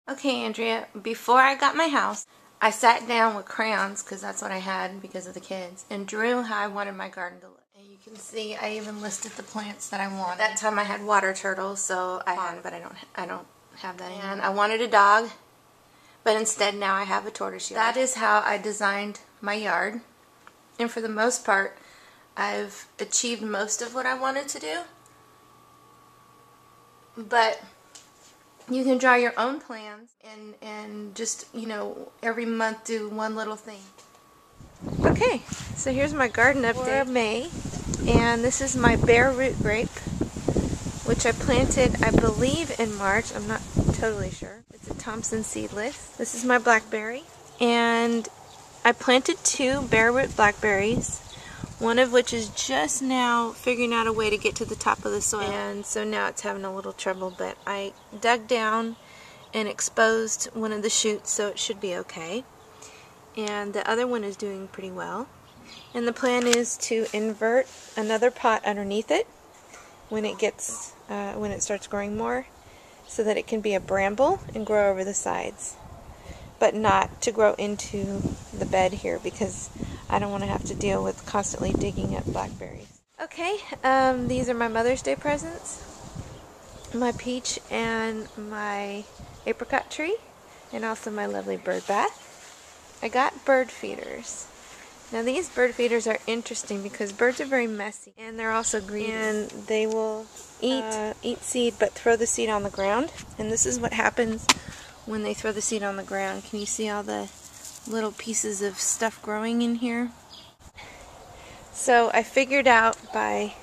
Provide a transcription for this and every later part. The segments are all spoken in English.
Okay, Andrea, before I got my house, I sat down with crayons, because that's what I had because of the kids, and drew how I wanted my garden to look. And you can see I even listed the plants that I wanted. At that time I had water turtles, so but I don't have that anymore. And I wanted a dog, but instead now I have a tortoise yard. That is how I designed my yard. And for the most part, I've achieved most of what I wanted to do. But you can draw your own plans and just, every month do one little thing. Okay, so here's my garden update for May. And this is my bare root grape, which I planted, I believe, in March. I'm not totally sure. It's a Thompson seedless. This is my blackberry. And I planted 2 bare root blackberries, one of which is just now figuring out a way to get to the top of the soil. And so now it's having a little trouble, but I dug down and exposed one of the shoots, so it should be okay. And the other one is doing pretty well. And the plan is to invert another pot underneath it when it starts growing more, so that it can be a bramble and grow over the sides, but not to grow into the bed here, because I don't want to have to deal with constantly digging up blackberries. Okay, these are my Mother's Day presents. My peach and my apricot tree, and also my lovely bird bath. I got bird feeders. Now these bird feeders are interesting because birds are very messy, and they're also greedy, and they will eat seed but throw the seed on the ground. And this is what happens when they throw the seed on the ground. Can you see all the little pieces of stuff growing in here? So I figured out by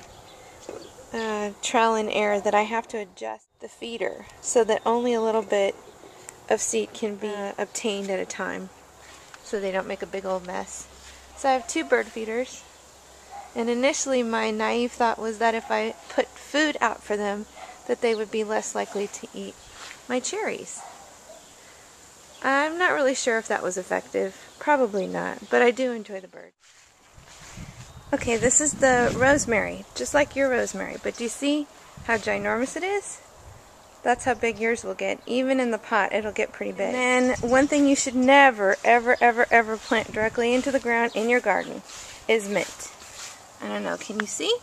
trial and error that I have to adjust the feeder so that only a little bit of seed can be obtained at a time, so they don't make a big old mess. So I have 2 bird feeders, and initially my naive thought was that if I put food out for them, that they would be less likely to eat my cherries. I'm not really sure if that was effective. Probably not, but I do enjoy the bird. Okay, this is the rosemary, just like your rosemary, but do you see how ginormous it is? That's how big yours will get. Even in the pot, it'll get pretty big. And then one thing you should never, ever, ever, ever plant directly into the ground in your garden is mint. I don't know, can you see?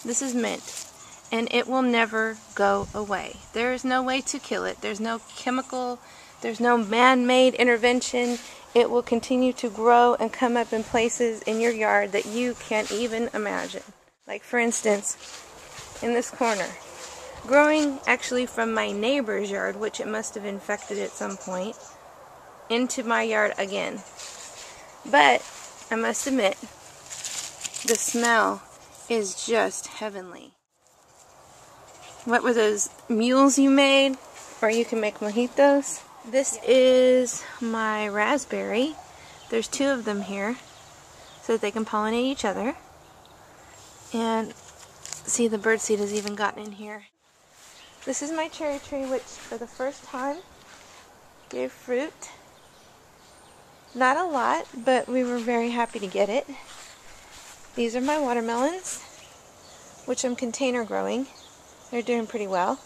This is mint, and it will never go away. There is no way to kill it. There's no chemical, there's no man-made intervention. It will continue to grow and come up in places in your yard that you can't even imagine. Like, for instance, in this corner. Growing actually from my neighbor's yard, which it must have infected at some point, into my yard again. But I must admit, the smell is just heavenly. What were those mules you made? Or you can make mojitos? This is my raspberry. There's 2 of them here, so that they can pollinate each other. And see, the birdseed has even gotten in here. This is my cherry tree, which for the first time gave fruit. Not a lot, but we were very happy to get it. These are my watermelons, which I'm container growing. They're doing pretty well.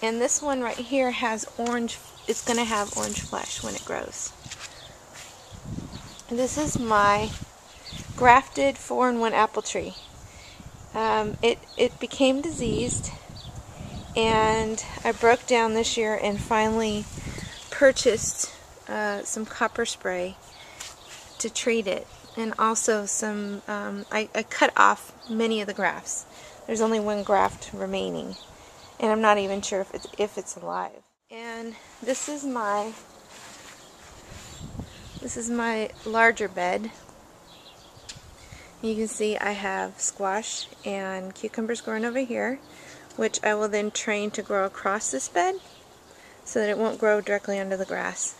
And this one right here has orange, it's going to have orange flesh when it grows. This is my grafted 4-in-1 apple tree. It became diseased, and I broke down this year and finally purchased some copper spray to treat it, and also some, I cut off many of the grafts. There's only 1 graft remaining, and I'm not even sure if it's alive. And this is my larger bed. You can see I have squash and cucumbers growing over here, which I will then train to grow across this bed so that it won't grow directly under the grass.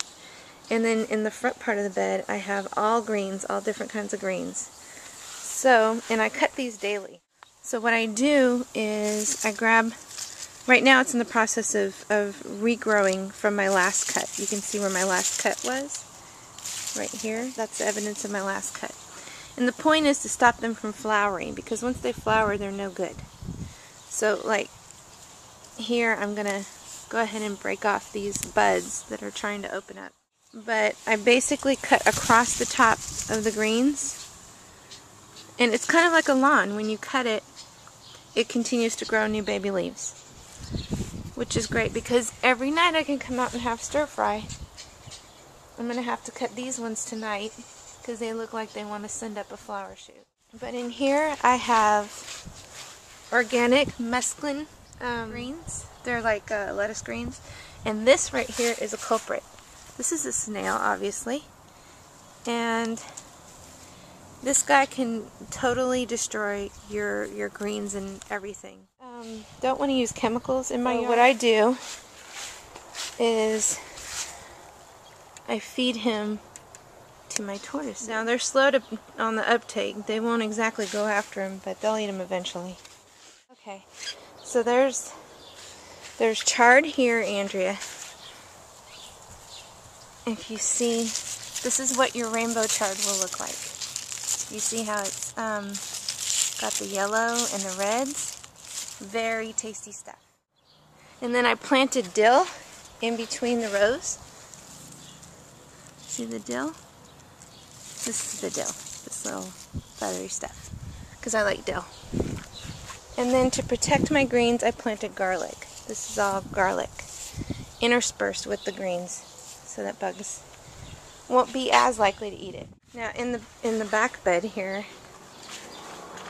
And then in the front part of the bed, I have all greens, all different kinds of greens. So, and I cut these daily. So what I do is I grab, right now it's in the process of regrowing from my last cut. You can see where my last cut was, right here. That's the evidence of my last cut. And the point is to stop them from flowering, because once they flower, they're no good. So, like, here I'm going to go ahead and break off these buds that are trying to open up. But I basically cut across the top of the greens. And it's kind of like a lawn. When you cut it, it continues to grow new baby leaves. Which is great because every night I can come out and have stir fry. I'm going to have to cut these ones tonight because they look like they want to send up a flower shoot. But in here I have organic mesclun greens. They're like lettuce greens. And this right here is a culprit. This is a snail, obviously. And this guy can totally destroy your greens and everything. Don't want to use chemicals in my yard. What I do is I feed him to my tortoise. Now they're slow on the uptake. They won't exactly go after him, but they'll eat him eventually. Okay, so there's chard here, Andrea. If you see, this is what your rainbow chard will look like. You see how it's got the yellow and the reds? Very tasty stuff. And then I planted dill in between the rows. See the dill? This is the dill, this little feathery stuff, because I like dill. And then to protect my greens, I planted garlic. This is all garlic, interspersed with the greens, so that bugs won't be as likely to eat it. Now in the back bed here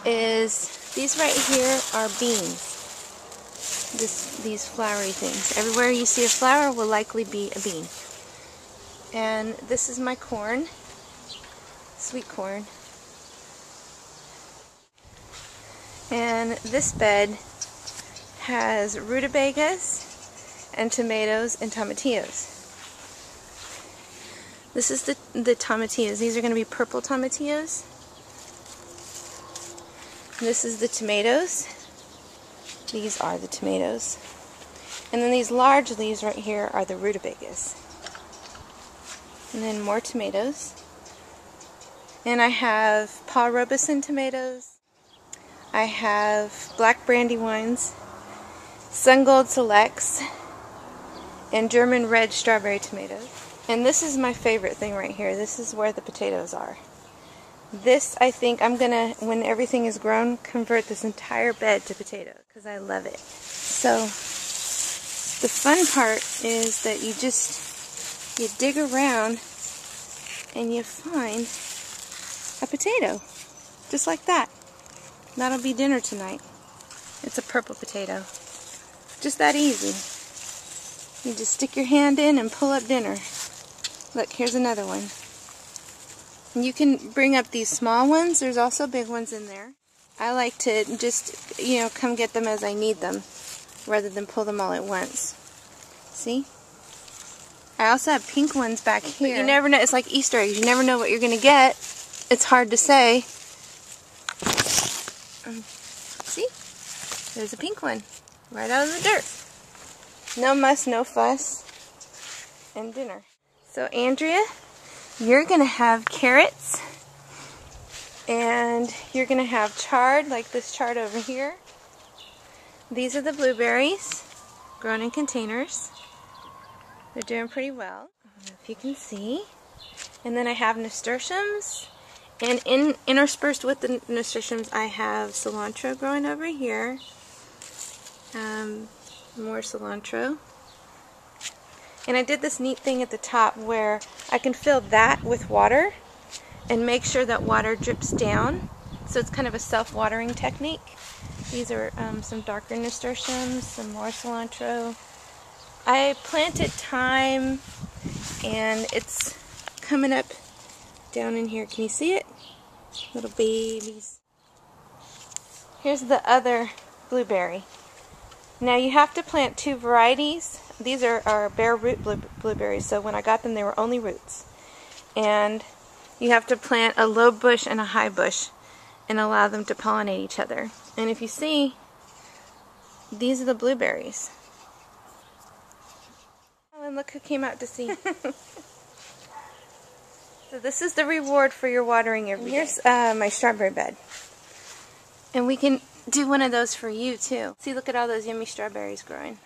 is, these right here are beans. These flowery things. Everywhere you see a flower will likely be a bean. And this is my corn, sweet corn. And this bed has rutabagas and tomatoes and tomatillos. This is the tomatillos. These are going to be purple tomatillos. This is the tomatoes. These are the tomatoes. And then these large leaves right here are the rutabagas. And then more tomatoes. And I have Paul Robeson tomatoes. I have Black Brandywines, Sungold Selects, and German Red Strawberry tomatoes. And this is my favorite thing right here. This is where the potatoes are. This, I think, I'm going to, when everything is grown, convert this entire bed to potatoes because I love it. So, the fun part is that you dig around and you find a potato. Just like that. That'll be dinner tonight. It's a purple potato. Just that easy. You just stick your hand in and pull up dinner. Look, here's another one. And you can bring up these small ones. There's also big ones in there. I like to just, come get them as I need them, rather than pull them all at once. See? I also have pink ones back here. But you never know. It's like Easter eggs. You never know what you're going to get. It's hard to say. See? There's a pink one. Right out of the dirt. No muss, no fuss. And dinner. So Andrea, you're going to have carrots. And you're going to have chard, like this chard over here. These are the blueberries, grown in containers. They're doing pretty well. I don't know if you can see. And then I have nasturtiums. And interspersed with the nasturtiums, I have cilantro growing over here. More cilantro. And I did this neat thing at the top where I can fill that with water and make sure that water drips down. So it's kind of a self-watering technique. These are some darker nasturtiums, some more cilantro. I planted thyme and it's coming up down in here. Can you see it? Little babies. Here's the other blueberry. Now you have to plant two varieties. These are bare root blueberries, so when I got them they were only roots. And you have to plant a low bush and a high bush and allow them to pollinate each other. And if you see, these are the blueberries. Oh, and look who came out to see. So this is the reward for your watering every day. Here's my strawberry bed. And we can do one of those for you too. See, look at all those yummy strawberries growing.